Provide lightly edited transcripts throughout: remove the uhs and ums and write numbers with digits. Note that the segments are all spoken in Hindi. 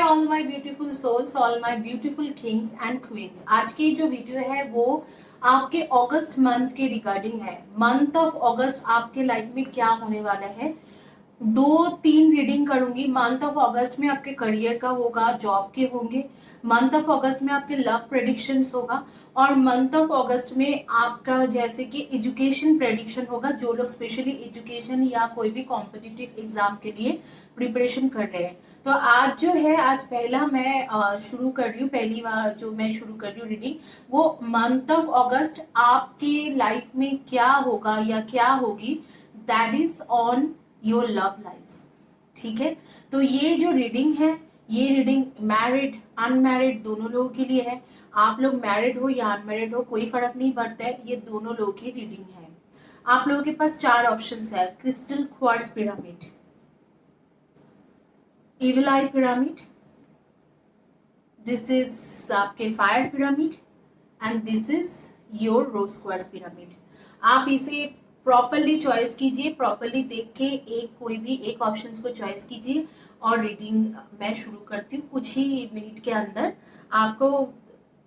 All my beautiful souls, all my beautiful kings and queens. आज की जो वीडियो है वो आपके अगस्त मंथ के रिगार्डिंग है। मंथ ऑफ अगस्त आपके लाइफ में क्या होने वाला है, 2-3 रीडिंग करूंगी। मंथ ऑफ अगस्त में आपके करियर का होगा, जॉब के होंगे। मंथ ऑफ अगस्त में आपके लव प्रेडिक्शंस होगा और मंथ ऑफ अगस्त में आपका जैसे कि एजुकेशन प्रेडिक्शन होगा, जो लोग स्पेशली एजुकेशन या कोई भी कॉम्पिटिटिव एग्जाम के लिए प्रिपरेशन कर रहे हैं। तो आज जो है, आज पहला मैं शुरू कर रही हूँ, पहली बार जो मैं शुरू कर रही हूँ रीडिंग, वो मंथ ऑफ अगस्त आपके लाइफ में क्या होगा या क्या होगी, that is on your love life. ठीक है, तो ये जो रीडिंग है, ये रीडिंग मैरिड अनमैरिड दोनों लोगों के लिए है। आप लोग मैरिड हो या अनमैरिड हो, कोई फर्क नहीं पड़ता है, ये दोनों लोगों की रीडिंग है। आप लोगों के पास 4 ऑप्शंस है: crystal quartz pyramid, evil eye pyramid, this is आपके fire pyramid and this is your rose quartz pyramid. आप इसे प्रॉपरली चॉइस कीजिए, प्रॉपरली देख के एक कोई भी एक ऑप्शंस को चॉइस कीजिए और रीडिंग मैं शुरू करती हूँ कुछ ही मिनट के अंदर। आपको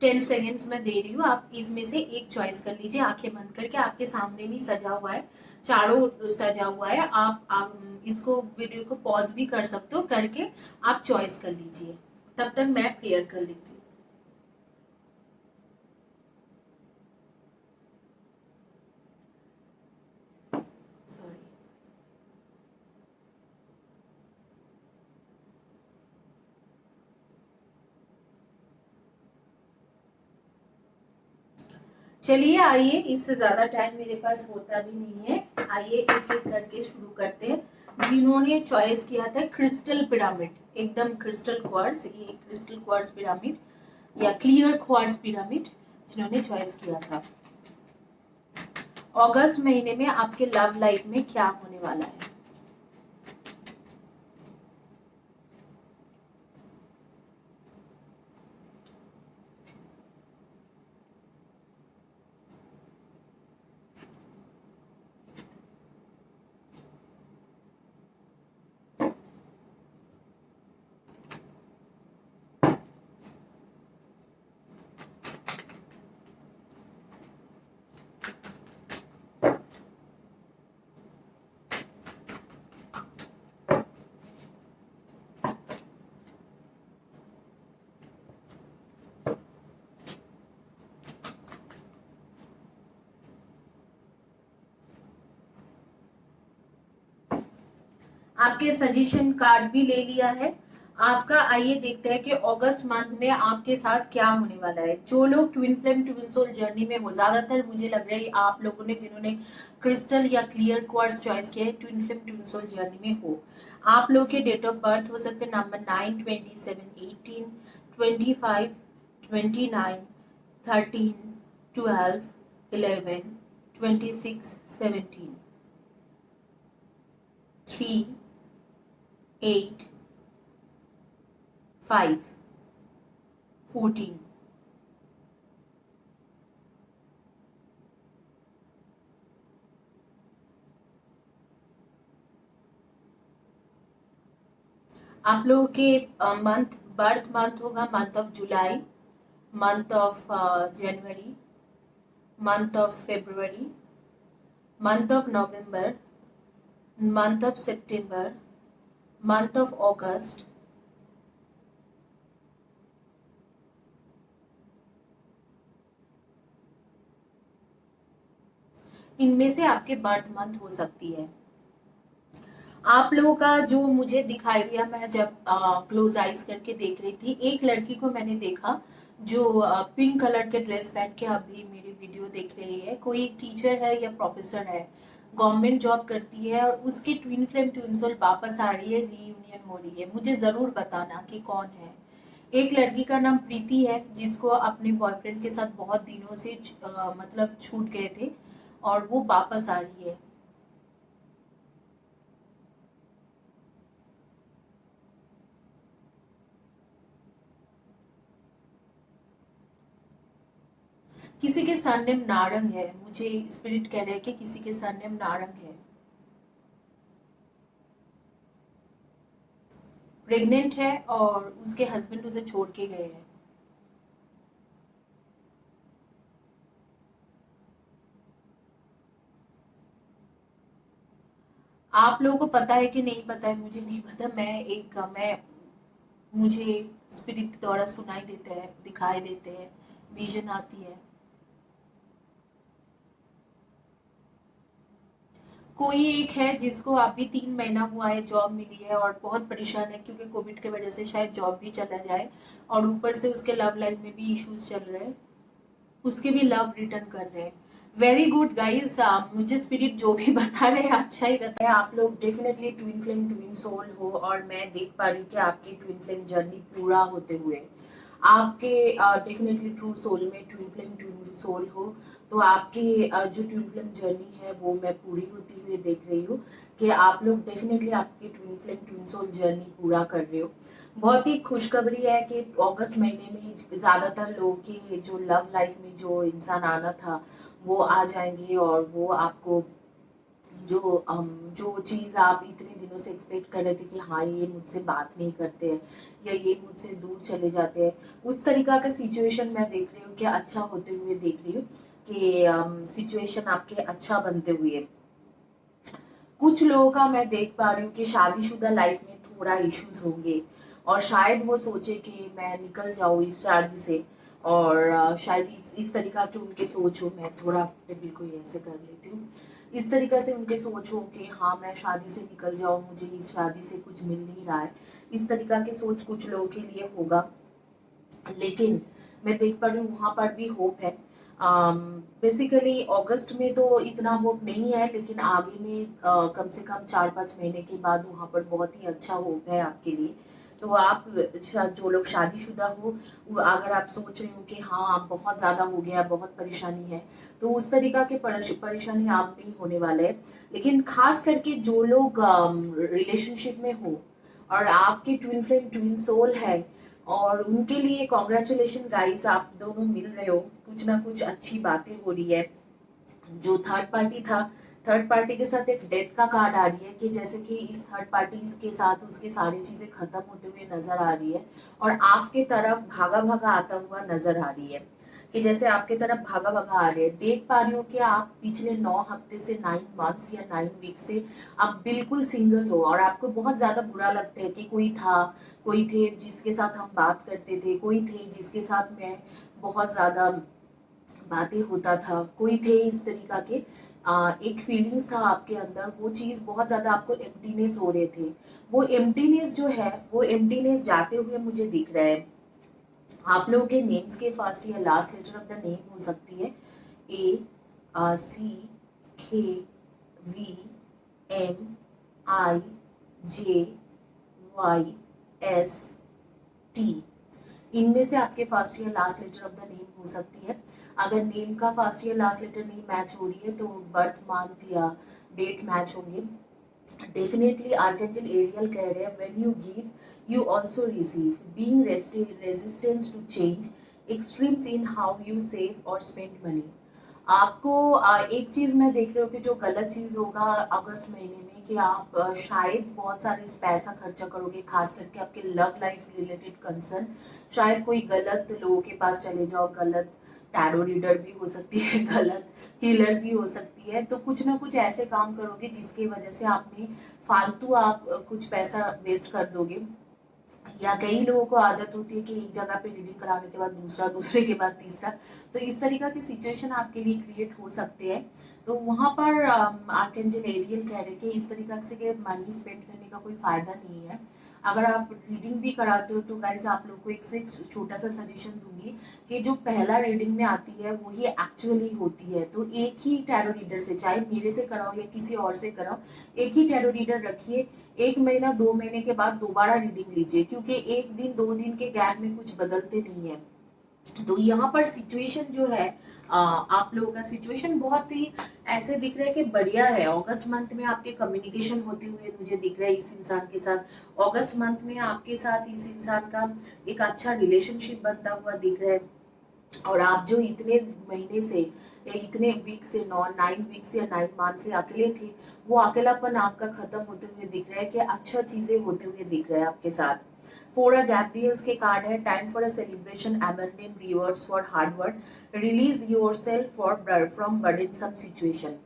10 सेकेंड्स में दे रही हूँ, आप इसमें से एक चॉइस कर लीजिए आंखें बंद करके। आपके सामने भी सजा हुआ है, चारों सजा हुआ है। आप इसको वीडियो को पॉज भी कर सकते हो, करके आप चॉइस कर लीजिए। तब तक मैं प्रेयर कर लेती हूँ। सॉरी। चलिए आइए, इससे ज्यादा टाइम मेरे पास होता भी नहीं है। आइए एक एक करके शुरू करते हैं। जिन्होंने चॉइस किया था क्रिस्टल पिरामिड, एकदम क्रिस्टल क्वार्ट्ज, ये क्रिस्टल क्वार्ट्ज पिरामिड या क्लियर क्वार्ट्ज पिरामिड जिन्होंने चॉइस किया था, अगस्त महीने में आपके लव लाइफ में क्या होने वाला है। आपके सजेशन कार्ड भी ले लिया है आपका। आइए देखते हैं कि अगस्त मंथ में आपके साथ क्या होने वाला है। जो लोग twin flame twin soul journey में हो, ज्यादातर मुझे लग रहा है आप लोगों ने जिन्होंने क्रिस्टल या क्लियर क्वार्ट्ज चॉइस किया है, twin flame twin soul journey में हो। आप लोग के डेट ऑफ बर्थ हो सकते हैं नंबर 9, 27, 18, 25, 29, 13, 12, 11, 26, 17, 3, 8, 5, 14। आप लोगों के मंथ, बर्थ मंथ होगा month of July, month of January, month of February, month of November, month of September, month of अगस्त, इनमें से आपके बर्थ मंथ हो सकती है। आप लोगों का जो मुझे दिखाई दिया, मैं जब क्लोज आइज करके देख रही थी, एक लड़की को मैंने देखा जो पिंक कलर के ड्रेस पहन के अभी मेरी वीडियो देख रही है। कोई एक टीचर है या प्रोफेसर है, गवर्नमेंट जॉब करती है और उसकी ट्विन फ्लेम ट्विन सोल वापस आ रही है, रीयूनियन हो रही है। मुझे जरूर बताना कि कौन है। एक लड़की का नाम प्रीति है, जिसको अपने बॉयफ्रेंड के साथ बहुत दिनों से मतलब छूट गए थे और वो वापस आ रही है। किसी के सरनेम नारंग है, मुझे स्पिरिट कह रहे हैं कि किसी के सरनेम नारंग है। प्रेग्नेंट है और उसके हस्बैंड उसे छोड़ के गए हैं। आप लोगों को पता है कि नहीं पता है, मुझे नहीं पता। मैं मुझे स्पिरिट द्वारा सुनाई देते हैं, दिखाई देते हैं, विजन आती है। कोई एक है जिसको अभी 3 महीना हुआ है जॉब मिली है और बहुत परेशान है, क्योंकि कोविड की वजह से शायद जॉब भी चला जाए, और ऊपर से उसके लव लाइफ में भी इश्यूज चल रहे हैं, उसके भी लव रिटर्न कर रहे हैं। वेरी गुड गाइस, मुझे स्पिरिट जो भी बता रहे हैं अच्छा ही बता रहे हैं। आप लोग definitely twin flame twin soul हो, और मैं देख पा रही हूँ कि आपकी ट्विन फ्लेम जर्नी पूरा होते हुए आपके डेफिनेटली ट्रू सोल में ट्विन फ्लेम ट्विन सोल हो, तो आपकी जो ट्विन फ्लेम जर्नी है वो मैं पूरी होती हुई देख रही हूँ कि आप लोग डेफिनेटली आपकी twin flame twin soul journey पूरा कर रहे हो। बहुत ही खुशखबरी है कि अगस्त महीने में ज़्यादातर लोगों की जो लव लाइफ में जो इंसान आना था वो आ जाएंगे, और वो आपको जो जो चीज़ आप इतने दिनों से एक्सपेक्ट कर रहे थे कि हाँ ये मुझसे बात नहीं करते हैं या ये मुझसे दूर चले जाते हैं, उस तरीका का सिचुएशन मैं देख रही हूँ कि अच्छा होते हुए देख रही हूँ कि सिचुएशन आपके अच्छा बनते हुए। कुछ लोगों का मैं देख पा रही हूँ कि शादीशुदा लाइफ में थोड़ा इश्यूज होंगे, और शायद वो सोचे कि मैं निकल जाऊँ इस शादी से, और शायद इस तरीका की उनके सोच हो। मैं थोड़ा टेबल को ऐसे कर लेती हूँ। इस तरीका से उनके सोच हो कि हाँ मैं शादी से निकल जाऊँ, मुझे इस शादी से कुछ मिल नहीं रहा है। इस तरीका की सोच कुछ लोगों के लिए होगा, लेकिन मैं देख पा रही हूँ वहाँ पर भी होप है। बेसिकली अगस्त में तो इतना होप नहीं है, लेकिन आगे में कम से कम 4-5 महीने के बाद वहाँ पर बहुत ही अच्छा होप है आपके लिए। तो आप जो लोग शादीशुदा हो, अगर आप सोच रहे हो कि हाँ आप बहुत ज़्यादा हो गया, बहुत परेशानी है, तो उस तरीका के परेशानी आप नहीं होने वाले हैं। लेकिन खास करके जो लोग रिलेशनशिप में हो और आपके ट्विन फ्लेम ट्विन सोल है, और उनके लिए कॉन्ग्रेचुलेशन गाइस, आप दोनों मिल रहे हो, कुछ ना कुछ अच्छी बातें हो रही है। जो थर्ड पार्टी था, थर्ड पार्टी के साथ एक डेथ का कार्ड आ रही है कि जैसे कि इस थर्ड पार्टी के साथ उसकी सारी चीजें खत्म होते हुए नजर आ रही है, और आपके तरफ भागा भागा आता हुआ नजर आ रही है, कि जैसे आपके तरफ भागा भागा आ रहे हैं। देख पा रही हूँ कि आप पिछले 9 हफ्ते से 9 मंथ्स या 9 वीक से आप बिल्कुल सिंगल हो, और आपको बहुत ज्यादा बुरा लगता है कि कोई था, कोई थे जिसके साथ हम बात करते थे, कोई थे जिसके साथ मैं बहुत ज्यादा बातें होता था, कोई थे इस तरीका के एक फीलिंग्स था आपके अंदर, वो चीज़ बहुत ज़्यादा आपको एम्प्टीनेस हो रहे थे। वो एम्प्टीनेस जो है, वो एम्प्टीनेस जाते हुए मुझे दिख रहा है। आप लोगों के नेम्स के फर्स्ट या last letter of the name हो सकती है A, C, K, V, M, I, J, Y, S, T. इनमें से आपके फर्स्ट या last letter of the name हो सकती है। अगर नेम का फर्स्ट या लास्ट लेटर नहीं मैच हो रही है तो बर्थ मंथ या डेट मैच होंगे। डेफिनेटली आर्कएंजल एरियल कह रहे हैं when you give you also receive, being resistance to change, extremes in how you save और स्पेंड मनी। आपको एक चीज मैं देख रही हूँ कि जो गलत चीज होगा अगस्त महीने में, कि आप शायद बहुत सारे पैसा खर्चा करोगे, खास करके आपके लव लाइफ रिलेटेड कंसर्न। शायद कोई गलत लोगों के पास चले जाओ, गलत टैरो रीडर भी हो सकती है, गलत हीलर भी हो सकती है, तो कुछ ना कुछ ऐसे काम करोगे जिसकी वजह से आपने फालतू आप कुछ पैसा वेस्ट कर दोगे। या कई लोगों को आदत होती है कि एक जगह पे रीडिंग कराने के बाद दूसरा, दूसरे के बाद तीसरा, तो इस तरीका की सिचुएशन आपके लिए क्रिएट हो सकते हैं। तो वहाँ पर आर्कएंजल एरियल कह रहे हैं कि इस तरीका से कि मनी स्पेंड करने का कोई फायदा नहीं है। अगर आप रीडिंग भी कराते हो तो गाइज आप लोग को एक से छोटा सा सजेशन दूंगी कि जो पहला रीडिंग में आती है वही एक्चुअली होती है। तो एक ही टैरो रीडर से, चाहे मेरे से कराओ या किसी और से कराओ, एक ही टैरो रीडर रखिए। 1 महीना 2 महीने के बाद दोबारा रीडिंग लीजिए, क्योंकि 1 दिन 2 दिन के गैप में कुछ बदलते नहीं है। तो यहाँ पर सिचुएशन जो है, आप लोगों का सिचुएशन बहुत ही ऐसे दिख रहा है कि बढ़िया है। अगस्त मंथ में आपके कम्युनिकेशन होते हुए मुझे दिख रहा है इस इंसान के साथ। अगस्त मंथ में आपके साथ इस इंसान का एक अच्छा रिलेशनशिप बनता हुआ दिख रहा है। और आप जो इतने महीने से या इतने वीक से 9 वीक्स या 9 मंथ से अकेले थे, वो अकेलापन आपका खत्म होते हुए दिख रहा है कि अच्छा चीजें होते हुए दिख रहा है आपके साथ। फोर गैब्रियल्स के कार्ड है, time for a celebration, abundant reverse for hard work, release your self for from burdensome situation.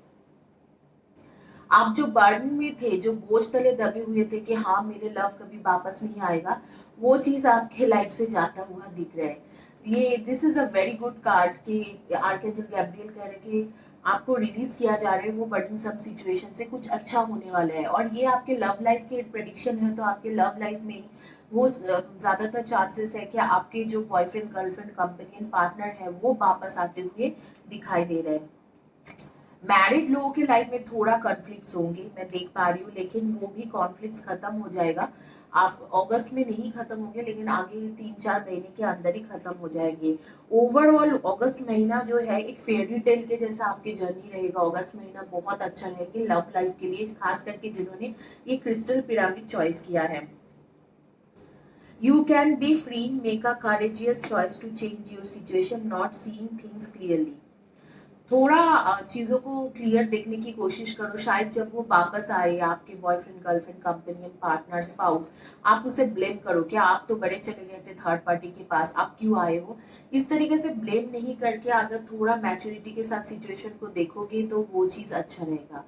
आप जो बर्डन में थे, जो बोझ तले दबे हुए थे कि हाँ मेरे लव कभी वापस नहीं आएगा, वो चीज आपके लाइफ से जाता हुआ दिख रहा है। ये this is a very good card कि आर्कएंजल गैब्रियल कह रहे कि आपको रिलीज किया जा रहा है वो बर्डन सब सिचुएशन से, कुछ अच्छा होने वाला है। और ये आपके लव लाइफ के प्रेडिक्शन है, तो आपके लव लाइफ में वो ज्यादातर चांसेस है कि आपके जो बॉयफ्रेंड गर्लफ्रेंड कंपेनियन पार्टनर है वो वापस आते हुए दिखाई दे रहे हैं। मैरिड लोगों के लाइफ में थोड़ा कॉन्फ्लिक्ट्स होंगे, मैं देख पा रही हूँ, लेकिन वो भी कॉन्फ्लिक्ट्स खत्म हो जाएगा। आप अगस्त में नहीं खत्म होंगे, लेकिन आगे 3-4 महीने के अंदर ही खत्म हो जाएंगे। ओवरऑल अगस्त महीना जो है एक फेयरी टेल के जैसा आपकी जर्नी रहेगा। अगस्त महीना बहुत अच्छा रहेगा लव लाइफ के लिए, खास करके जिन्होंने ये क्रिस्टल पिरामिड चॉइस किया है। You can be free, make a courageous choice to change your situation, not seeing things clearly. थोड़ा चीज़ों को क्लियर देखने की कोशिश करो। शायद जब वो वापस आए, आपके boyfriend girlfriend companion partner spouse, आप उसे ब्लेम करो कि आप तो बड़े चले गए थे थर्ड पार्टी के पास, आप क्यों आए हो। इस तरीके से ब्लेम नहीं करके अगर थोड़ा मैच्योरिटी के साथ सिचुएशन को देखोगे तो वो चीज़ अच्छा रहेगा।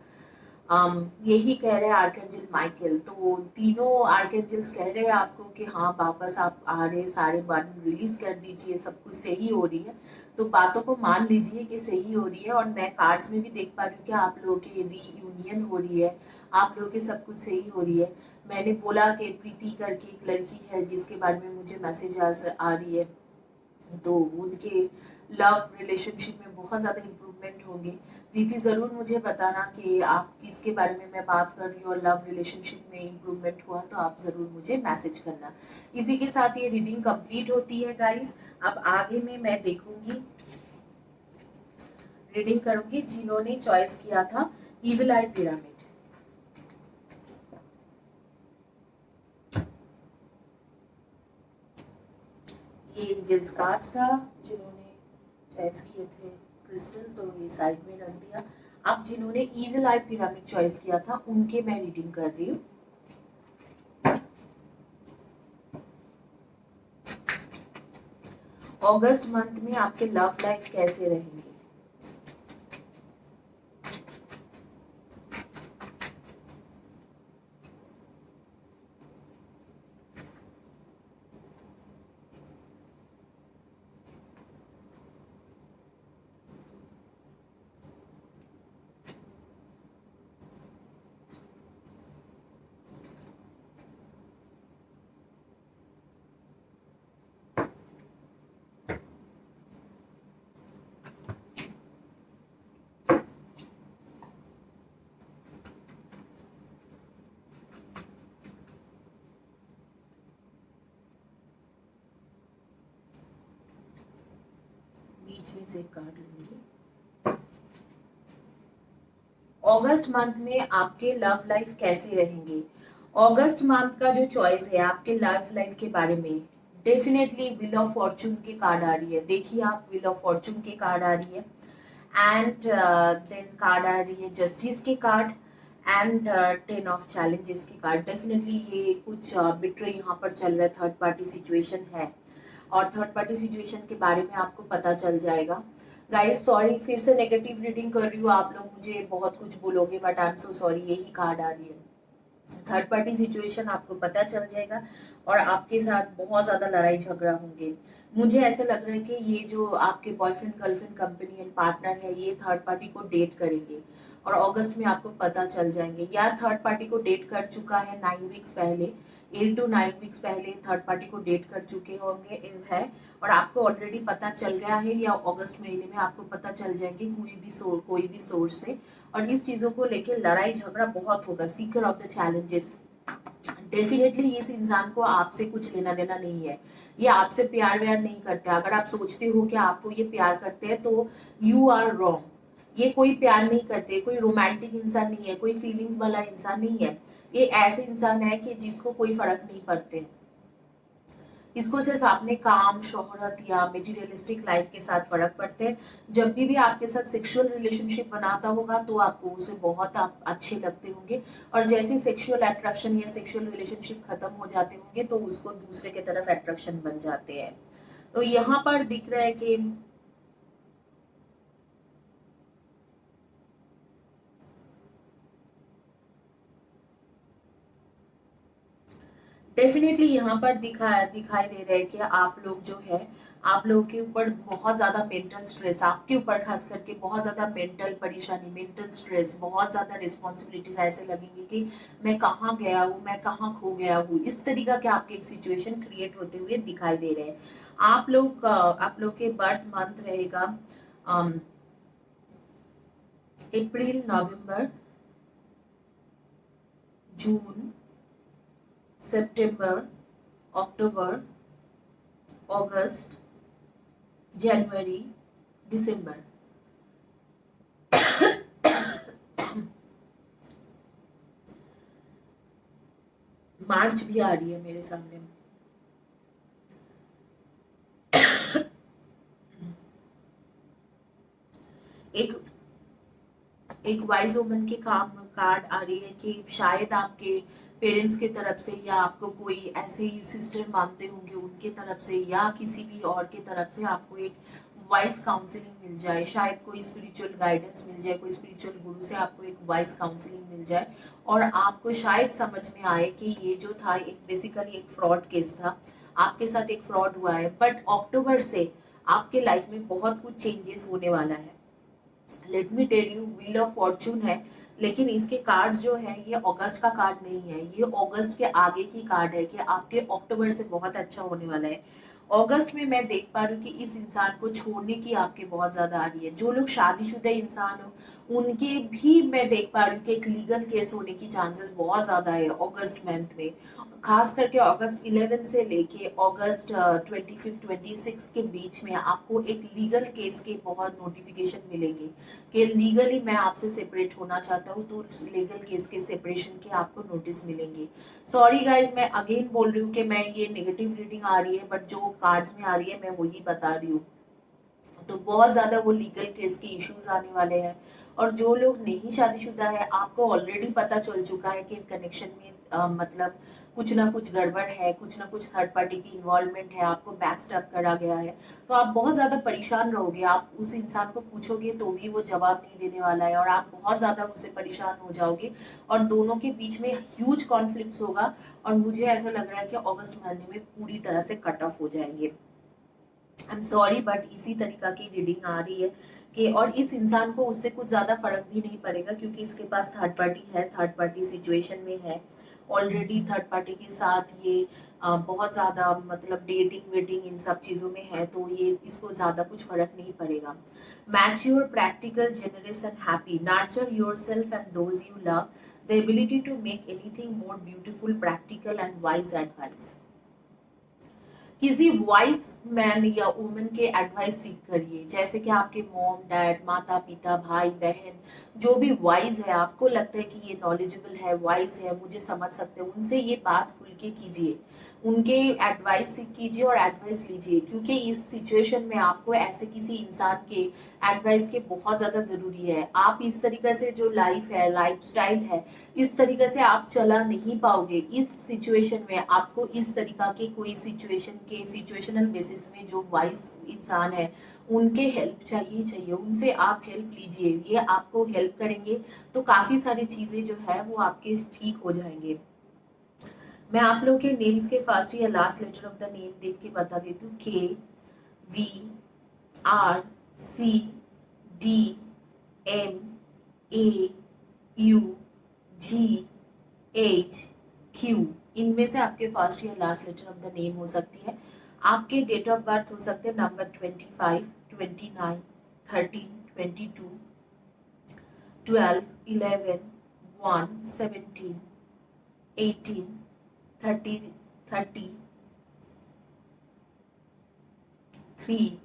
यही कह रहे हैं आर्कएंजल माइकल। तो तीनों आर्कएंजल्स कह रहे हैं आपको कि हाँ वापस आप आ रहे, सारे बर्डन रिलीज कर दीजिए, सब कुछ सही हो रही है। तो बातों को मान लीजिए कि सही हो रही है। और मैं कार्ड्स में भी देख पा रही हूँ कि आप लोगों की रीयूनियन हो रही है, आप लोगों की सब कुछ सही हो रही है। मैंने बोला कि प्रीति करके एक लड़की है जिसके बारे में मुझे मैसेज आ रही है, तो उनके लव रिलेशनशिप में बहुत ज़्यादा इम्प्रूवमेंट होंगे। प्रीति ज़रूर मुझे बताना कि आप किसके बारे में मैं बात कर रही हूँ और लव रिलेशनशिप में इम्प्रूवमेंट हुआ, तो आप ज़रूर मुझे मैसेज करना। इसी के साथ ये रीडिंग कंप्लीट होती है गाइस। अब आगे में मैं देखूंगी, रीडिंग करूंगी जिन्होंने चॉइस किया था इविल आई पिरामिड। ये एंजल्स कार्ड्स था जिन्होंने चॉइस किए थे क्रिस्टल, तो ये साइड में रख दिया। अब जिन्होंने इविल आई पिरामिड चॉइस किया था उनके मैं रीडिंग कर रही हूँ। अगस्त मंथ में आपके लव लाइफ कैसे रहेंगे। बीच में से कार्ड लूंगी। अगस्त मंथ में आपके लव लाइफ कैसे रहेंगे। अगस्त मंथ का जो चॉइस है आपके लव लाइफ के बारे में, डेफिनेटली व्हील ऑफ फॉर्चून की कार्ड आ रही है। देखिए आप, व्हील ऑफ फॉर्चून की कार्ड आ रही है, एंड देन कार्ड आ रही है जस्टिस की कार्ड, एंड 10 ऑफ चैलेंजेस की कार्ड। डेफिनेटली ये कुछ बिट्रे यहाँ पर चल रहा है, थर्ड पार्टी सिचुएशन है, और थर्ड पार्टी सिचुएशन के बारे में आपको पता चल जाएगा। गाइस सॉरी, फिर से नेगेटिव रीडिंग कर रही हूँ, आप लोग मुझे बहुत कुछ बोलोगे, but I am so sorry, यही कार्ड आ रही है। थर्ड पार्टी सिचुएशन आपको पता चल जाएगा और आपके साथ बहुत ज़्यादा लड़ाई झगड़ा होंगे। मुझे ऐसे लग रहा है कि ये जो आपके बॉयफ्रेंड गर्लफ्रेंड कंपेनियन पार्टनर है ये थर्ड पार्टी को डेट करेंगे और अगस्त में आपको पता चल जाएंगे। या थर्ड पार्टी को डेट कर चुका है 9 वीक्स पहले, 8 to 9 वीक्स पहले थर्ड पार्टी को डेट कर चुके होंगे है, और आपको ऑलरेडी पता चल गया है, या अगस्त महीने में आपको पता चल जाएंगे कोई भी सोर्स से। और इस चीज़ों को लेकर लड़ाई झगड़ा बहुत होगा। Sikar of the challenges, definitely इस इंसान को आपसे कुछ लेना देना नहीं है, ये आपसे प्यार व्यार नहीं करते। अगर आप सोचते हो कि आपको ये प्यार करते हैं तो यू आर रॉन्ग। ये कोई प्यार नहीं करते, कोई रोमांटिक इंसान नहीं है, कोई फीलिंग्स वाला इंसान नहीं है। ये ऐसे इंसान है कि जिसको कोई फर्क नहीं पड़ते। इसको सिर्फ अपने काम, शोहरत या मटेरियलिस्टिक लाइफ के साथ फर्क पड़ते हैं। जब भी आपके साथ सेक्सुअल रिलेशनशिप बनाता होगा तो आपको उसे बहुत आप अच्छे लगते होंगे, और जैसे सेक्सुअल अट्रैक्शन या सेक्सुअल रिलेशनशिप खत्म हो जाते होंगे तो उसको दूसरे की तरफ अट्रैक्शन बन जाते हैं। तो यहाँ पर दिख रहा है कि डेफिनेटली यहाँ पर दिखाई दे रहा है कि आप लोग जो है, आप लोगों के ऊपर बहुत ज़्यादा मेंटल स्ट्रेस, आपके ऊपर खास करके बहुत ज़्यादा मेंटल परेशानी, मेंटल स्ट्रेस, बहुत ज़्यादा रिस्पॉन्सिबिलिटीज ऐसे लगेंगे कि मैं कहाँ गया हूँ, मैं कहाँ खो गया हूँ, इस तरीका के आपके एक सिचुएशन क्रिएट होते हुए दिखाई दे रहे हैं। आप लोग के बर्थ मंथ रहेगा अप्रैल, नवंबर, जून, सितंबर, अक्टूबर, अगस्त, जनवरी, दिसंबर। मार्च भी आ रही है मेरे सामने। एक एक वाइज वुमन के काम कार्ड आ रही है कि शायद आपके पेरेंट्स की तरफ से, या आपको कोई ऐसे ही सिस्टर मानते होंगे उनके तरफ से, या किसी भी और के तरफ से आपको एक वाइज काउंसलिंग मिल जाए, शायद कोई स्पिरिचुअल गाइडेंस मिल जाए, कोई स्पिरिचुअल गुरु से आपको एक वाइज काउंसलिंग मिल जाए, और आपको शायद समझ में आए कि ये जो था एक बेसिकली एक फ्रॉड केस था, आपके साथ एक फ्रॉड हुआ है। बट अक्टूबर से आपके लाइफ में बहुत कुछ चेंजेस होने वाला है। Let me tell you, wheel of fortune है, लेकिन इसके कार्ड जो है ये अगस्त का कार्ड नहीं है, ये अगस्त के आगे की कार्ड है कि आपके अक्टूबर से बहुत अच्छा होने वाला है। अगस्त में मैं देख पा रही हूँ कि इस इंसान को छोड़ने की आपके बहुत ज्यादा आ रही है। जो लोग शादीशुदा इंसान हो उनके भी मैं देख पा रही हूँ कि एक लीगल केस होने की चांसेस बहुत ज्यादा है अगस्त मंथ में। खास करके अगस्त 11 से लेके अगस्त 25 26 के बीच में आपको एक लीगल केस के बहुत नोटिफिकेशन मिलेंगे कि लीगली मैं आपसे सेपरेट होना चाहता हूँ, तो लीगल केस के सेपरेशन के आपको नोटिस मिलेंगे। सॉरी गाइज, मैं अगेन बोल रही हूँ कि मैं ये नेगेटिव रीडिंग आ रही है, बट जो कार्ड्स में आ रही है मैं वही बता रही हूँ। तो बहुत ज़्यादा वो लीगल केस के इश्यूज आने वाले हैं। और जो लोग नहीं शादीशुदा है, आपको ऑलरेडी पता चल चुका है कि कनेक्शन में मतलब कुछ ना कुछ गड़बड़ है, कुछ ना कुछ थर्ड पार्टी की इन्वॉल्वमेंट है, आपको बैक स्टैप करा गया है, तो आप बहुत ज़्यादा परेशान रहोगे। आप उस इंसान को पूछोगे तो भी वो जवाब नहीं देने वाला है, और आप बहुत ज़्यादा उससे परेशान हो जाओगे, और दोनों के बीच में ह्यूज कॉन्फ्लिक्ट्स होगा। और मुझे ऐसा लग रहा है कि अगस्त महीने में पूरी तरह से कट ऑफ हो जाएंगे। आई एम सॉरी, बट इसी तरीका की रीडिंग आ रही है कि, और इस इंसान को उससे कुछ ज़्यादा फर्क भी नहीं पड़ेगा क्योंकि इसके पास थर्ड पार्टी है, थर्ड पार्टी सिचुएशन में है ऑलरेडी, थर्ड पार्टी के साथ ये बहुत ज़्यादा मतलब डेटिंग वेटिंग इन सब चीज़ों में है, तो ये इसको ज़्यादा कुछ फर्क नहीं पड़ेगा। Mature, practical, generous and happy, nurture yourself and those you love, the ability to make anything more beautiful, practical and wise advice. किसी वाइज मैन या वुमन के एडवाइस सीख करिए, जैसे कि आपके मॉम डैड, माता पिता, भाई बहन, जो भी वाइज है, आपको लगता है कि ये नॉलेजेबल है, वाइज है, मुझे समझ सकते हैं, उनसे ये बात खुल के कीजिए, उनके एडवाइस सीख कीजिए और एडवाइस लीजिए, क्योंकि इस सिचुएशन में आपको ऐसे किसी इंसान के एडवाइस के बहुत ज़्यादा ज़रूरी है। आप इस तरीके से जो लाइफ है, लाइफ स्टाइल है, इस तरीके से आप चला नहीं पाओगे। इस सिचुएशन में आपको इस तरीका के कोई सिचुएशन के सिचुएशनल बेसिस में जो वाइज इंसान है उनके हेल्प चाहिए, उनसे आप हेल्प लीजिए, ये आपको हेल्प करेंगे, तो काफ़ी सारी चीज़ें जो है वो आपके ठीक हो जाएंगे। मैं आप लोग के नेम्स के फर्स्ट या last letter of the name देख के बता देती हूँ। K, V, R, C, D, M, A, U, G, H, Q, इनमें से आपके फर्स्ट या last letter of the name हो सकती है। आपके डेट ऑफ बर्थ हो सकते हैं नंबर 25, 29, 13, 22, 12, 11, 1, 17, 18, 30, 30, 3,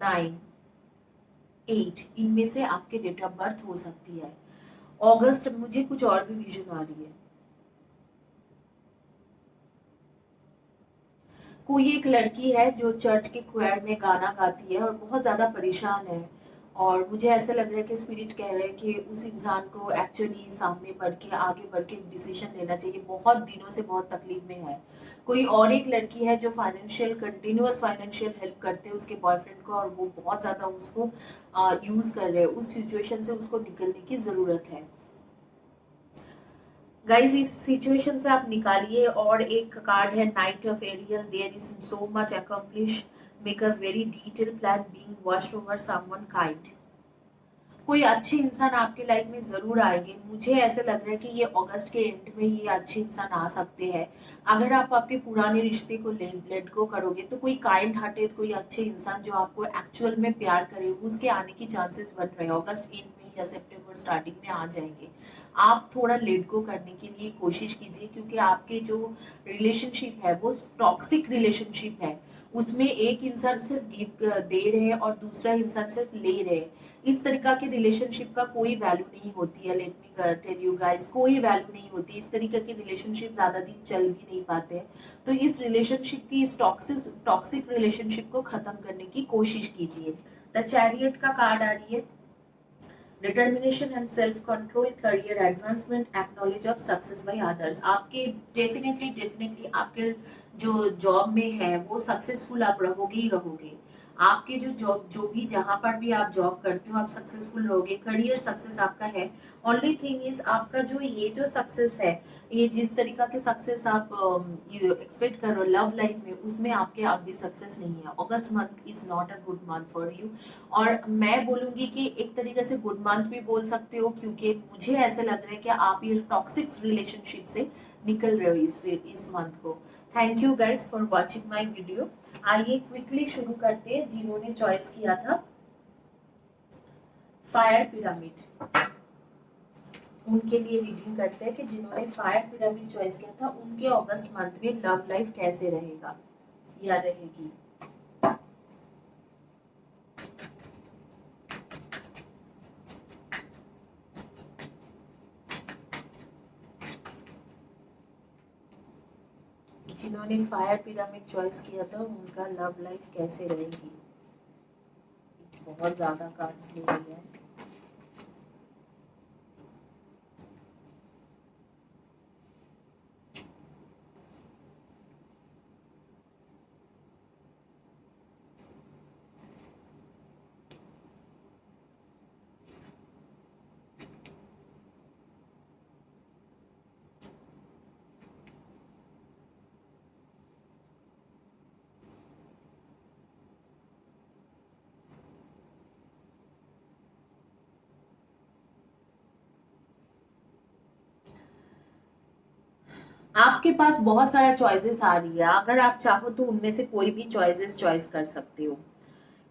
9, 8, इनमें से आपके डेट ऑफ बर्थ हो सकती है। अगस्त, मुझे कुछ और भी विजन आ रही है। कोई एक लड़की है जो चर्च के क्वायर में गाना गाती है और बहुत ज़्यादा परेशान है, और मुझे ऐसा लग रहा है कि स्पिरिट कह रहा है कि उस इंसान को एक्चुअली सामने बढ़ के आगे बढ़ के डिसीजन लेना चाहिए, बहुत दिनों से बहुत तकलीफ में है। कोई और एक लड़की है जो फाइनेंशियल कंटिन्यूअस फाइनेंशियल हेल्प करते हैं उसके बॉयफ्रेंड को, और वो बहुत ज़्यादा उसको यूज़ कर रहे हैं। उस सिचुएशन से उसको निकलने की ज़रूरत है। गाइज इस सिचुएशन से आप निकालिए। और एक कार्ड है knight of Ariel, there is so much accomplish, make a very detail plan being watched over someone kind. कोई अच्छे इंसान आपके लाइफ में जरूर आएंगे। मुझे ऐसे लग रहा है कि ये अगस्त के एंड में ये अच्छे इंसान आ सकते हैं। अगर आप आपके पुराने रिश्ते को लेट गो करोगे तो कोई काइंड हार्टेड कोई अच्छे इंसान जो आपको एक्चुअल में प्यार करे उसके आने की चांसेस बन रहे हैं। अगस्त एंड में या सितंबर स्टार्टिंग में आ जाएंगे। आप थोड़ा लेट गो करने के लिए कोशिश कीजिए, क्योंकि आपके जो रिलेशनशिप है वो टॉक्सिक रिलेशनशिप है। उसमें एक इंसान सिर्फ गिव दे रहे हैं और दूसरा इंसान सिर्फ ले रहे हैं। इस तरीका के रिलेशनशिप का कोई वैल्यू नहीं होती है। Let me tell you guys, कोई वैल्यू नहीं होती। इस तरीके के रिलेशनशिप ज्यादा दिन चल भी नहीं पाते हैं। तो इस रिलेशनशिप की इस टॉक्सिक रिलेशनशिप को खत्म करने की कोशिश कीजिए। द चैरियट का कार्ड आ रही है, determination and self control, career advancement, acknowledge of success by others. आपके डेफिनेटली आपके जो जॉब में है वो सक्सेसफुल आप रहोगे ही रहोगे। आपके जो जॉब जो भी जहां पर भी आप जॉब करते हो आप सक्सेसफुल रहोगे, करियर सक्सेस आपका है। ओनली थिंग इज आपका जो ये जो सक्सेस है, ये जिस तरीका के सक्सेस आप एक्सपेक्ट कर रहे हो लव लाइफ में, उसमें आपके अब भी सक्सेस नहीं है। August month is not a good month for you. और मैं बोलूंगी कि एक तरीके से गुड मंथ भी बोल सकते हो, क्योंकि मुझे ऐसे लग रहा है कि आप ये टॉक्सिक रिलेशनशिप से निकल रहे हो इस मंथ को। Thank you guys for watching my video. आइए क्विकली शुरू करते हैं। जिन्होंने चॉइस किया था फायर पिरामिड, उनके लिए रीडिंग करते हैं कि जिन्होंने फायर पिरामिड चॉइस किया था उनके अगस्त मंथ में लव लाइफ कैसे रहेगा या रहेगी। जिन्होंने फायर पिरामिड चॉइस किया था उनका लव लाइफ कैसे रहेगी। बहुत ज्यादा कार्ड्स ले रही है। आपके पास बहुत सारा चॉइसेस आ रही है। अगर आप चाहो तो उनमें से कोई भी चॉइसेस चॉइस कर सकते हो।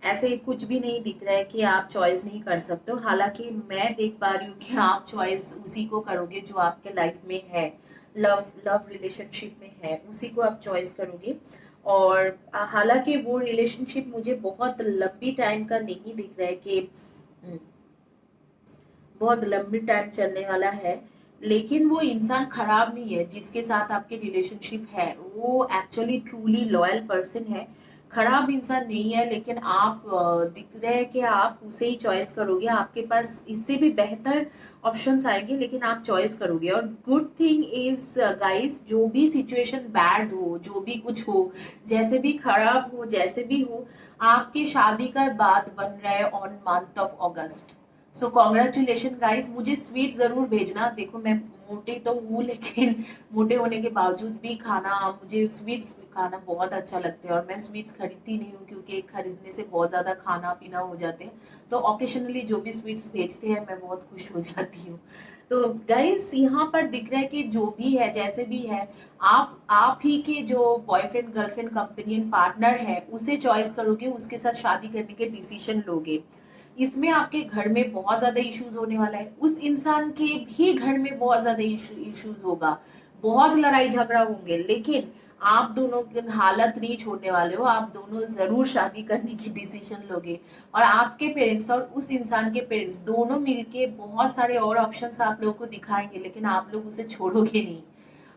ऐसे कुछ भी नहीं दिख रहा है कि आप चॉइस नहीं कर सकते हो। हालांकि मैं देख पा रही हूँ कि आप चॉइस उसी को करोगे जो आपके लाइफ में है, लव लव रिलेशनशिप में है, उसी को आप चॉइस करोगे। और हालांकि वो रिलेशनशिप मुझे बहुत लंबी टाइम का नहीं दिख रहा है कि बहुत लंबी टाइम चलने वाला है। लेकिन वो इंसान खराब नहीं है जिसके साथ आपके रिलेशनशिप है, वो एक्चुअली ट्रूली लॉयल पर्सन है। खराब इंसान नहीं है। लेकिन आप दिख रहे हैं कि आप उसे ही चॉइस करोगे। आपके पास इससे भी बेहतर ऑप्शंस आएंगे लेकिन आप चॉइस करोगे। और गुड थिंग इज गाइस, जो भी सिचुएशन बैड हो, जो भी कुछ हो, जैसे भी खराब हो, जैसे भी हो, आपके शादी का बात बन रहा है on month of August. So congratulation guys. मुझे स्वीट जरूर भेजना। देखो मैं मोटी तो हूँ लेकिन मोटे होने के बावजूद भी खाना, मुझे स्वीट्स खाना बहुत अच्छा लगता है। और मैं स्वीट्स खरीदती नहीं हूँ क्योंकि खरीदने से बहुत ज़्यादा खाना पीना हो जाते हैं। तो ऑकेशनली जो भी स्वीट्स भेजते हैं मैं बहुत खुश हो जाती हूँ। तो गाइस यहाँ पर दिख रहा है कि जो भी है जैसे भी है, आप ही के जो बॉयफ्रेंड गर्लफ्रेंड कंपेनियन पार्टनर है उसे चॉइस करोगे, उसके साथ शादी करने के डिसीजन लोगे। इसमें आपके घर में बहुत ज्यादा इश्यूज होने वाला है, उस इंसान के भी घर में बहुत ज्यादा इश्यूज होगा, बहुत लड़ाई झगड़ा होंगे। लेकिन आप दोनों की हालत नहीं छोड़ने वाले हो। आप दोनों जरूर शादी करने की डिसीजन लोगे। और आपके पेरेंट्स और उस इंसान के पेरेंट्स दोनों मिलके बहुत सारे और ऑप्शंस आप लोगों को दिखाएंगे, लेकिन आप लोग उसे छोड़ोगे नहीं।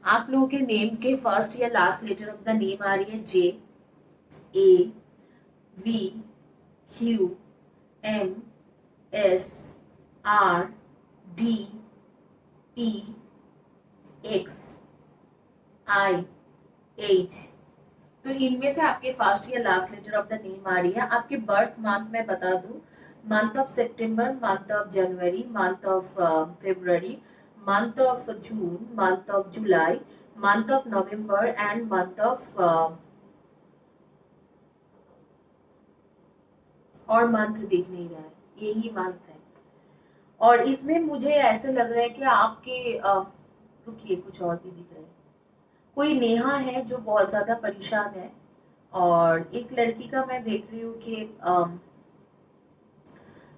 आप लोगों के नेम के फर्स्ट या last letter of the name आ रही है J, A, V, Q, M, S, R, D, P, X, I, H. तो इनमें से आपके फर्स्ट या last letter of the name आ रही है। आपके बर्थ मंथ मैं बता दूं, month of September, month of January, month of February, month of June, month of July, month of November and month of और मंथ दिख नहीं रहा है, यही मंथ है। और इसमें मुझे ऐसे लग रहा है कि आपके रुकिए, कुछ और भी दिख रहा है। कोई नेहा है जो बहुत ज्यादा परेशान है, और एक लड़की का मैं देख रही हूँ कि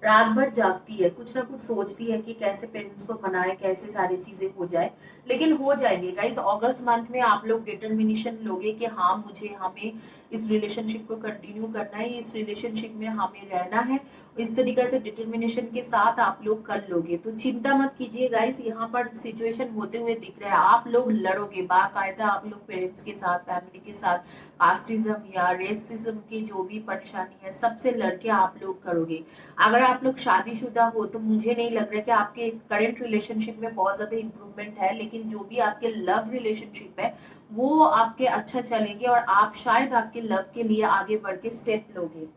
रात भर जागती है, कुछ ना कुछ सोचती है कि कैसे पेरेंट्स को मनाए, कैसे सारी चीजें हो जाए। लेकिन हो जाएंगे गाइस। अगस्त मंथ में आप लोग डिटर्मिनेशन लोगे कि हाँ मुझे हमें इस रिलेशनशिप को कंटिन्यू करना है, इस रिलेशनशिप में हमें रहना है। इस तरीके से डिटर्मिनेशन के साथ आप लोग कर लोगे, तो चिंता मत कीजिए गाइस। यहाँ पर सिचुएशन होते हुए दिख रहा है, आप लोग लड़ोगे बाकायदा। आप लोग पेरेंट्स के साथ, फैमिली के साथ, कास्टिज्म या रेसिज्म की जो भी परेशानी है सबसे लड़के आप लोग करोगे। अगर आप लोग शादीशुदा हो तो मुझे नहीं लग रहा कि आपके करंट रिलेशनशिप में बहुत ज्यादा इंप्रूवमेंट है, लेकिन जो भी आपके लव रिलेशनशिप है वो आपके अच्छा चलेंगे, और आप शायद आपके लव के लिए आगे बढ़ के स्टेप लोगे।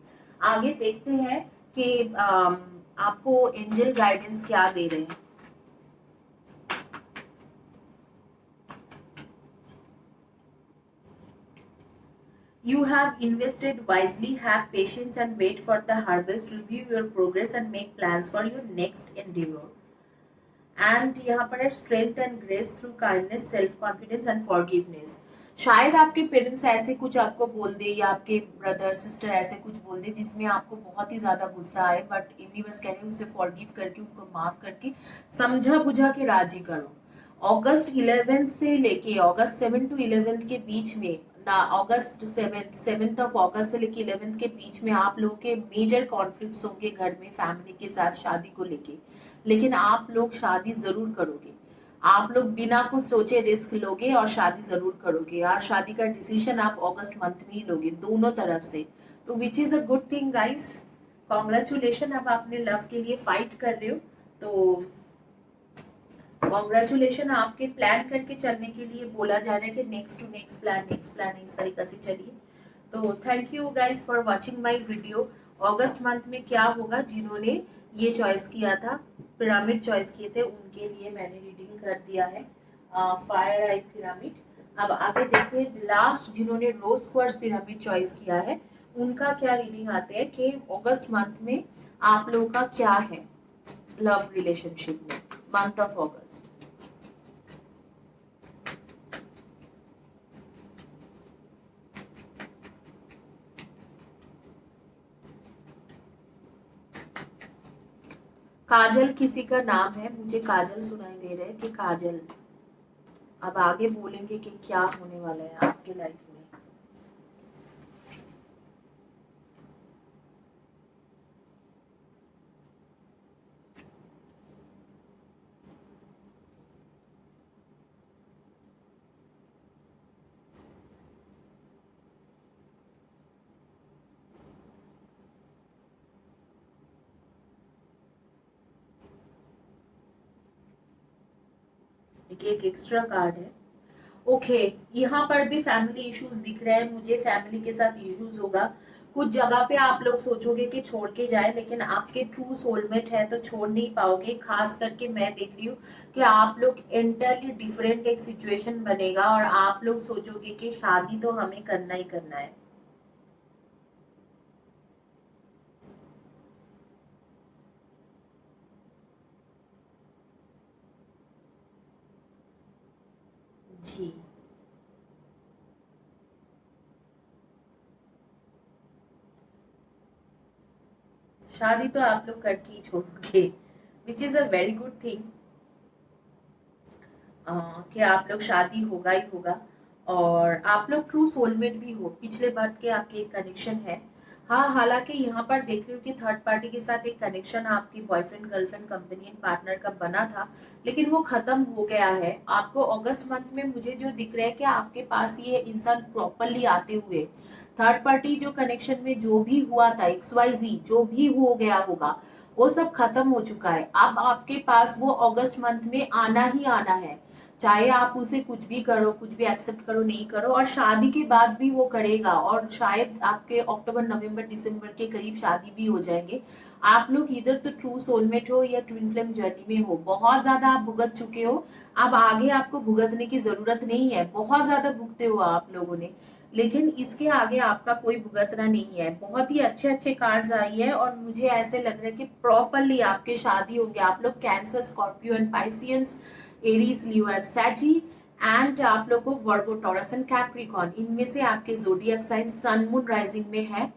आगे देखते हैं कि आपको एंजल गाइडेंस क्या दे रहे हैं। You have invested wisely, have patience and wait for the harvest, review your progress and make plans for your next endeavor. And यहाँ पर है strength and grace through kindness, self confidence and forgiveness. शायद आपके पेरेंट्स ऐसे कुछ आपको बोल दे, या आपके ब्रदर सिस्टर ऐसे कुछ बोल दे जिसमें आपको बहुत ही ज्यादा गुस्सा आए, बट यूनिवर्स कह रहे हैं उसे फॉरगिव करके, उनको माफ करके, समझा बुझा के राजी करो। अगस्त 11 से लेके अगस्त 7 टू 11 के बीच में ना, अगस्त 7 ऑफ अगस्त से लेके 11 के बीच में आप लोगों के मेजर कॉन्फ्लिक्ट्स होंगे घर में, फैमिली के साथ, शादी को लेके। लेकिन आप लोग शादी जरूर करोगे। आप लोग बिना कुछ सोचे रिस्क लोगे और शादी जरूर करोगे, और शादी का डिसीजन आप अगस्त मंथ में ही लोगे दोनों तरफ से। तो which is a good thing guys. Congratulation, अब अपने लव के लिए फाइट कर रहे हो, तो कॉन्ग्रेचुलेशन। आपके प्लान करके चलने के लिए बोला जा रहा है कि next to next plan, next plan, इस तरीके से चलिए। तो thank you guys for watching my video. August month में क्या होगा, जिन्होंने ये चॉइस किया था, पिरामिड चॉइस किए थे, उनके लिए मैंने रीडिंग कर दिया है, फायर आई पिरामिड। अब आगे देखते हैं लास्ट जिन्होंने रोज क्वार्ट्ज पिरामिड चॉइस किया है, उनका क्या रीडिंग आते हैं कि अगस्त मंथ में आप लोगों का क्या है लव रिलेशनशिप में, मंथ ऑफ अगस्त। काजल किसी का नाम है, मुझे काजल सुनाई दे रहा है कि काजल। अब आगे बोलेंगे कि क्या होने वाला है आपके लाइफ में। एक एक्स्ट्रा कार्ड है। ओके, यहाँ पर भी फैमिली इश्यूज दिख रहे हैं मुझे, फैमिली के साथ इश्यूज होगा। कुछ जगह पे आप लोग सोचोगे कि छोड़ के जाए, लेकिन आपके ट्रू सोलमेट है तो छोड़ नहीं पाओगे। खास करके मैं देख रही हूँ कि आप लोग एंटायरली डिफरेंट एक सिचुएशन बनेगा, और आप लोग सोचोगे कि शादी तो हमें करना ही करना है। जी, शादी तो आप लोग करके ही छोड़ोगे, which is a very good thing, कि आप लोग शादी होगा ही होगा। और आप लोग ट्रू सोलमेट भी हो, पिछले बर्थ के आपके एक कनेक्शन है। हाँ, हालांकि यहाँ पर देख रही हूँ कि थर्ड पार्टी के साथ एक कनेक्शन आपकी बॉयफ्रेंड गर्लफ्रेंड कंपेनियन पार्टनर का बना था, लेकिन वो खत्म हो गया है। आपको अगस्त मंथ में मुझे जो दिख रहा है कि आपके पास ये इंसान प्रॉपरली आते हुए, थर्ड पार्टी जो कनेक्शन में जो भी हुआ था, XYZ जो भी हो गया होगा, वो सब खत्म हो चुका है। अब आपके पास वो अगस्त मंथ में आना ही आना है, चाहे आप उसे कुछ भी करो, कुछ भी एक्सेप्ट करो नहीं करो, और शादी के बाद भी वो करेगा, और शायद आपके अक्टूबर नवंबर दिसंबर के करीब शादी भी हो जाएंगे। आप लोग इधर तो ट्रू सोलमेट हो या ट्विन फ्लेम जर्नी में हो, बहुत ज्यादा आप भुगत चुके हो। अब आगे आपको भुगतने की जरूरत नहीं है, बहुत ज्यादा भुगते हो आप लोगों ने, लेकिन इसके आगे आपका कोई भुगतना नहीं है। बहुत ही अच्छे अच्छे कार्ड्स आई है, और मुझे ऐसे लग रहा है कि प्रॉपरली आपके शादी होंगे। आप लोग Cancer, Scorpio and Pisceans, Aries, Leo and सैजी, एंड आप लोग को वर्गो, टॉरस एंड कैप्रिकॉर्न, इनमें से आपके zodiac sign sun moon rising में है।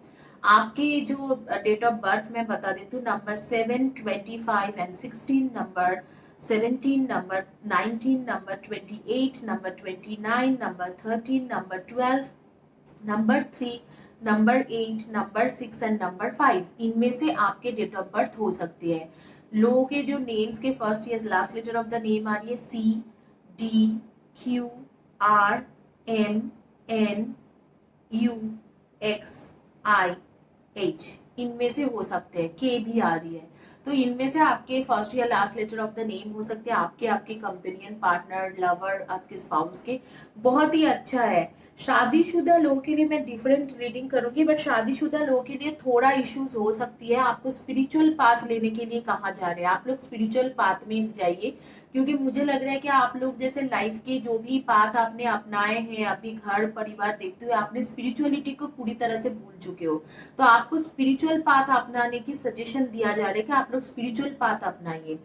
आपके जो डेट ऑफ बर्थ मैं बता देती हूँ, number 7, 25 and 16, number 17, number 19, number 28, number 29, number 13, number 12, number 3, number 8, number 6 and number 5, इनमें से आपके डेट ऑफ बर्थ हो सकती है। लोगों के जो नेम्स के फर्स्ट या last letter of the name आ रही है CDQRMNUXIH, इनमें से हो सकते हैं। के भी आ रही है, तो इनमें से आपके फर्स्ट या last letter of the name हो सकते हैं, आपके आपके कंपेनियन, पार्टनर, लवर, आपके स्पाउस के। बहुत ही अच्छा है। शादीशुदा लोगों के लिए मैं डिफरेंट रीडिंग करूंगी, बट शादीशुदा लोगों के लिए थोड़ा इश्यूज हो सकती है। आपको स्पिरिचुअल पाथ लेने के लिए कहा जा रहा है, आप लोग स्पिरिचुअल पाथ में जाइए, क्योंकि मुझे लग रहा है कि आप लोग जैसे लाइफ के जो भी पाथ आपने अपनाए हैं, अभी घर परिवार देखते हुए आपने स्पिरिचुअलिटी को पूरी तरह से भूल चुके हो। तो आपको स्पिरिचुअल पाथ अपनाने की सजेशन दिया जा रहा है कि आप लोग स्पिरिचुअल पाथ अपनाइए।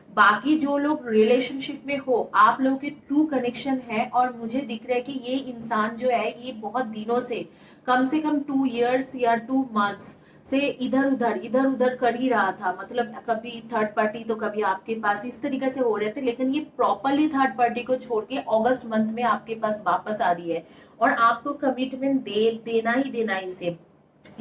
बाकी जो लोग रिलेशनशिप में हो, आप लोगों के ट्रू कनेक्शन है, और मुझे दिख रहा है कि ये इंसान जो है ये बहुत दिनों से कम 2 इयर्स या 2 मंथ्स से इधर उधर कर ही रहा था। मतलब कभी थर्ड पार्टी तो कभी आपके पास, इस तरीके से हो रहे थे, लेकिन ये प्रॉपरली थर्ड पार्टी को छोड़ के अगस्त मंथ में आपके पास वापस आ रही है, और आपको कमिटमेंट देना ही देना है इसे।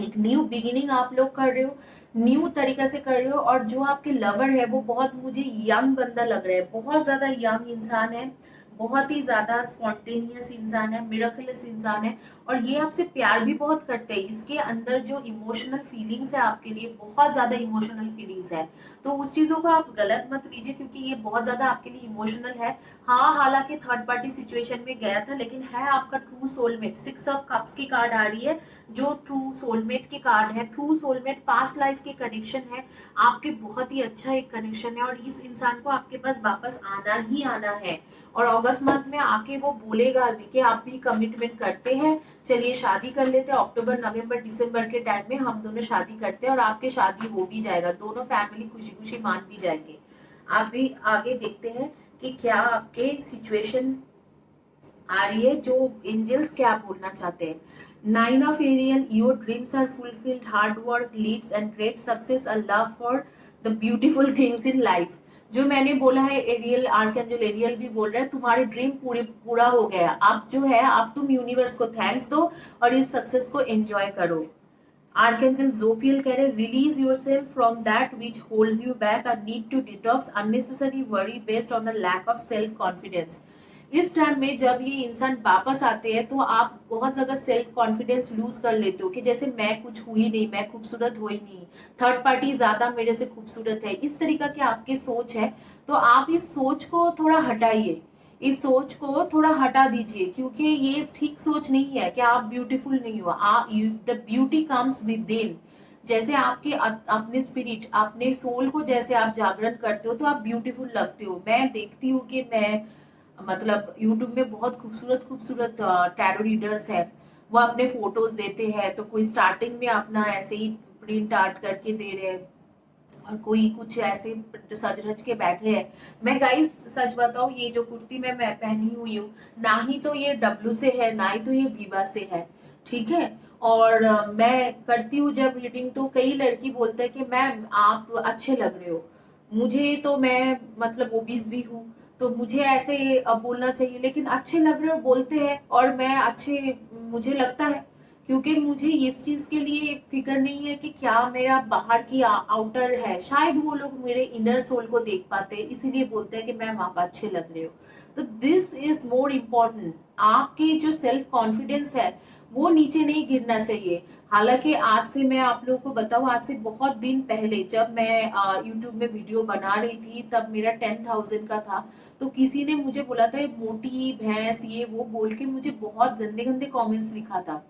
एक न्यू बिगिनिंग आप लोग कर रहे हो, न्यू तरीका से कर रहे हो। और जो आपके लवर है वो बहुत मुझे यंग बंदा लग रहा है, बहुत ज्यादा यंग इंसान है, बहुत ही ज्यादा स्पॉन्टेनियस इंसान है, मिरेकलस इंसान है, और ये आपसे प्यार भी बहुत करते हैं। इसके अंदर जो इमोशनल फीलिंग्स है आपके लिए, बहुत ज्यादा इमोशनल फीलिंग्स है, तो उस चीजों को आप गलत मत लीजिए, क्योंकि ये बहुत ज्यादा आपके लिए इमोशनल है। हाँ, हालांकि थर्ड पार्टी सिचुएशन में गया था, लेकिन है आपका ट्रू सोलमेट। 6 ऑफ कप्स की कार्ड आ रही है, जो ट्रू सोलमेट के कार्ड है। ट्रू सोलमेट पास्ट लाइफ के कनेक्शन है आपके, बहुत ही अच्छा एक कनेक्शन है, और इस इंसान को आपके पास वापस आना ही आना है। और अगस्त मंथ में आके वो बोलेगा भी कि आप भी कमिटमेंट करते हैं, चलिए शादी कर लेते हैं, अक्टूबर नवंबर दिसंबर के टाइम में हम दोनों शादी करते हैं, और आपके शादी हो भी जाएगा, दोनों फैमिली खुशी खुशी मान भी जाएंगे। आप भी आगे देखते हैं कि क्या आपके सिचुएशन आ रही है, जो एंजल्स क्या बोलना चाहते हैं। 9 of Ariel, your dreams are fulfilled, hard work leads and great success, a love for the beautiful things in life. जो मैंने बोला है, एरियल, आर्कएंजल एरियल भी बोल रहा है, तुम्हारे ड्रीम पूरा हो गया। अब जो है, अब तुम यूनिवर्स को थैंक्स दो और इस सक्सेस को एंजॉय करो। आर्कएंजल जोफियल कह रहे, release yourself from that which holds you back and need to detox unnecessary worry based on the lack of self confidence. इस टाइम में जब ये इंसान वापस आते हैं, तो आप बहुत ज्यादा सेल्फ कॉन्फिडेंस लूज कर लेते हो कि जैसे मैं कुछ हुई नहीं, मैं खूबसूरत हुई नहीं, थर्ड पार्टी ज्यादा मेरे से खूबसूरत है, इस तरीका की आपकी सोच है। तो आप इस सोच को थोड़ा हटाइए, इस सोच को थोड़ा हटा दीजिए, क्योंकि ये ठीक सोच नहीं है कि आप ब्यूटीफुल नहीं हो। आप, the beauty comes with in. जैसे आपके अपने स्पिरिट, अपने सोल को जैसे आप जागरण करते हो, तो आप ब्यूटीफुल लगते हो। मैं देखती हूँ कि मैं, मतलब यूट्यूब में बहुत खूबसूरत खूबसूरत टैरो रीडर्स है, वो अपने फोटोज देते हैं, तो कोई स्टार्टिंग में अपना ऐसे ही प्रिंट आर्ट करके दे रहे हैं, और कोई कुछ ऐसे सज रज के बैठे हैं। मैं गाइस सच बताऊं, ये जो कुर्ती मैं पहनी हुई हूँ, ना ही तो ये डब्लू से है, ना ही तो ये विवा से है, ठीक है। और मैं करती हूँ जब रीडिंग, तो कई लड़की बोलते हैं कि मैम आप अच्छे लग रहे हो। मुझे तो, मैं मतलब ओबीज भी हूँ, तो मुझे ऐसे बोलना चाहिए, लेकिन अच्छे लग रहे हो बोलते हैं, और मैं अच्छे, मुझे लगता है, क्योंकि मुझे इस चीज के लिए फिक्र नहीं है कि क्या मेरा बाहर की आउटर है, शायद वो लोग मेरे इनर सोल को देख पाते हैं, इसीलिए बोलते हैं कि मैम आप अच्छे लग रहे हो। तो दिस इज मोर इम्पोर्टेंट। आपके जो सेल्फ कॉन्फिडेंस है वो नीचे नहीं गिरना चाहिए। हालांकि आज से मैं आप लोगों को बताऊं, आज से बहुत दिन पहले जब मैं यूट्यूब में वीडियो बना रही थी तब मेरा 10,000 का था। तो किसी ने मुझे बोला था ये मोटी भैंस ये वो बोल के मुझे बहुत गंदे गंदे कमेंट्स लिखा था।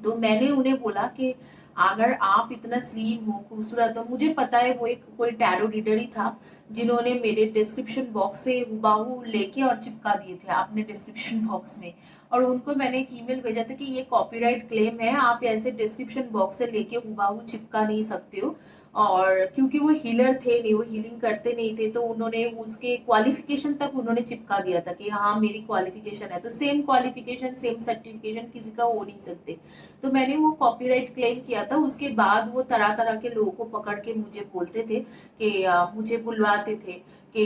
तो मैंने उन्हें बोला कि अगर आप इतना स्लिम हो खूबसूरत हो, मुझे पता है वो एक कोई टैरो रीडर ही था जिन्होंने मेरे डिस्क्रिप्शन बॉक्स से हुबाहू लेके और चिपका दिए थे अपने डिस्क्रिप्शन बॉक्स में। और उनको मैंने एक ईमेल भेजा था कि ये कॉपीराइट क्लेम है, आप ऐसे डिस्क्रिप्शन बॉक्स से लेके हुबाहू चिपका नहीं सकते हो। और क्योंकि वो हीलर थे नहीं, वो हीलिंग करते नहीं थे, तो उन्होंने उसके क्वालिफिकेशन तक उन्होंने चिपका दिया था कि हाँ मेरी क्वालिफिकेशन है। तो सेम क्वालिफिकेशन सेम सर्टिफिकेशन किसी का हो नहीं सकते। तो मैंने वो कॉपीराइट क्लेम किया था। उसके बाद वो तरह तरह के लोगों को पकड़ के मुझे बोलते थे कि मुझे बुलवाते थे कि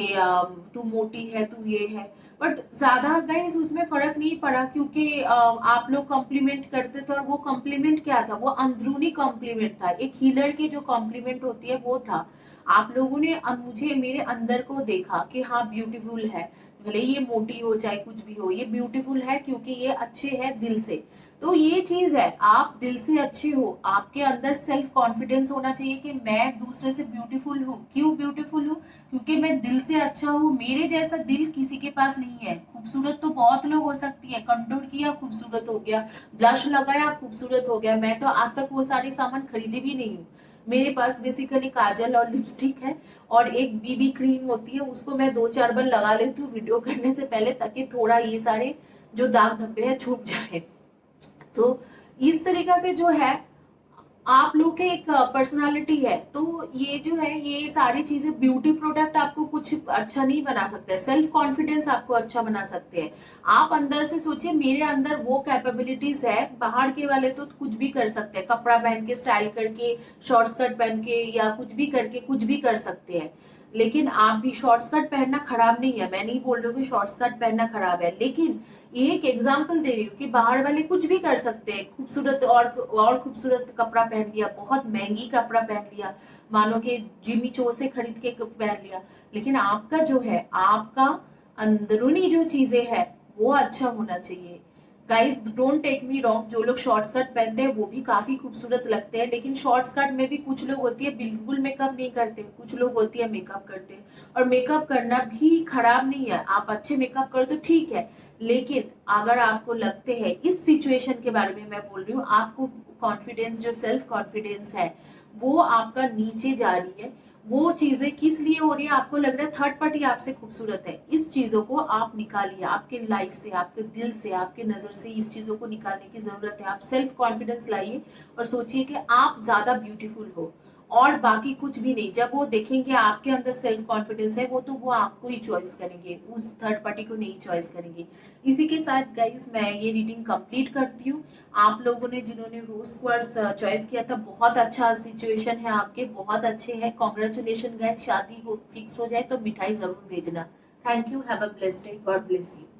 तू मोटी है तू ये है। बट ज्यादा गाइस उसमें फर्क नहीं पड़ा, क्योंकि आप लोग कॉम्प्लीमेंट करते थे और वो कॉम्प्लीमेंट क्या था, वो अंदरूनी कॉम्प्लीमेंट था। एक हीलर की जो कॉम्प्लीमेंट होती है वो था। आप लोगों ने मुझे मेरे अंदर को देखा कि हाँ ब्यूटीफुल है, भले ये मोटी हो चाहे कुछ भी हो, ये ब्यूटीफुल है क्योंकि ये अच्छे है दिल से। तो ये चीज है, आप दिल से अच्छे हो, आपके अंदर सेल्फ कॉन्फिडेंस होना चाहिए कि मैं दूसरे से ब्यूटीफुल हूँ। क्यों ब्यूटीफुल हूँ? क्योंकि मैं दिल से अच्छा हूँ। मेरे जैसा दिल किसी के पास नहीं है। खूबसूरत तो बहुत लोग हो सकती है, कंटूर किया खूबसूरत हो गया, ब्लश लगाया खूबसूरत हो गया। मैं तो आज तक वो सारे सामान खरीदे भी नहीं हूँ। मेरे पास बेसिकली काजल और लिपस्टिक है और एक बीबी क्रीम होती है, उसको मैं 2-4 बार लगा लेती हूँ वीडियो करने से पहले, ताकि थोड़ा ये सारे जो दाग धब्बे हैं छुप जाए। तो इस तरीका से जो है आप लोग के एक पर्सनालिटी है। तो ये जो है ये सारी चीजें, ब्यूटी प्रोडक्ट आपको कुछ अच्छा नहीं बना सकते, सेल्फ कॉन्फिडेंस आपको अच्छा बना सकते हैं। आप अंदर से सोचिए मेरे अंदर वो कैपेबिलिटीज है, बाहर के वाले तो कुछ भी कर सकते हैं, कपड़ा पहन के स्टाइल करके शॉर्ट स्कर्ट पहन के या कुछ भी करके कुछ भी कर सकते हैं। लेकिन आप भी, शॉर्ट स्कर्ट पहनना खराब नहीं है, मैं नहीं बोल रही हूँ कि शॉर्ट स्कर्ट पहनना खराब है, लेकिन ये एक एग्जाम्पल दे रही हूँ कि बाहर वाले कुछ भी कर सकते हैं। खूबसूरत और खूबसूरत कपड़ा पहन लिया, बहुत महंगी कपड़ा पहन लिया, मानो कि जिमी चो से खरीद के पहन लिया, लेकिन आपका जो है, आपका अंदरूनी जो चीजें है वो अच्छा होना चाहिए। Guys don't take me wrong, जो लोग शॉर्ट स्कर्ट पहनते हैं वो भी काफी खूबसूरत लगते हैं, लेकिन शॉर्ट स्कर्ट में भी कुछ लोग होती है बिल्कुल मेकअप नहीं करते, कुछ लोग होती है मेकअप करते हैं। और मेकअप करना भी खराब नहीं है, आप अच्छे मेकअप करो तो ठीक है। लेकिन अगर आपको लगते हैं, इस सिचुएशन के बारे में मैं बोल रही हूँ, आपको कॉन्फिडेंस, जो सेल्फ कॉन्फिडेंस है वो आपका नीचे जा रही है, वो चीजें किस लिए हो रही है, आपको लग रहा है थर्ड पार्टी आपसे खूबसूरत है, इस चीजों को आप निकालिए आपके लाइफ से, आपके दिल से, आपके नजर से। इस चीजों को निकालने की जरूरत है। आप सेल्फ कॉन्फिडेंस लाइए और सोचिए कि आप ज्यादा ब्यूटीफुल हो, और बाकी कुछ भी नहीं। जब वो देखेंगे आपके अंदर सेल्फ कॉन्फिडेंस है, वो आपको ही चॉइस करेंगे, उस थर्ड पार्टी को नहीं चॉइस करेंगे। इसी के साथ गाइस मैं ये रीडिंग कंप्लीट करती हूँ। आप लोगों ने जिन्होंने रोज क्वार्ट्स चॉइस किया था, बहुत अच्छा सिचुएशन है आपके, बहुत अच्छे हैं, कॉन्ग्रेचुलेशन गाइस। शादी हो फिक्स हो जाए तो मिठाई जरूर भेजना। Thank you, have a blessed day, God bless you.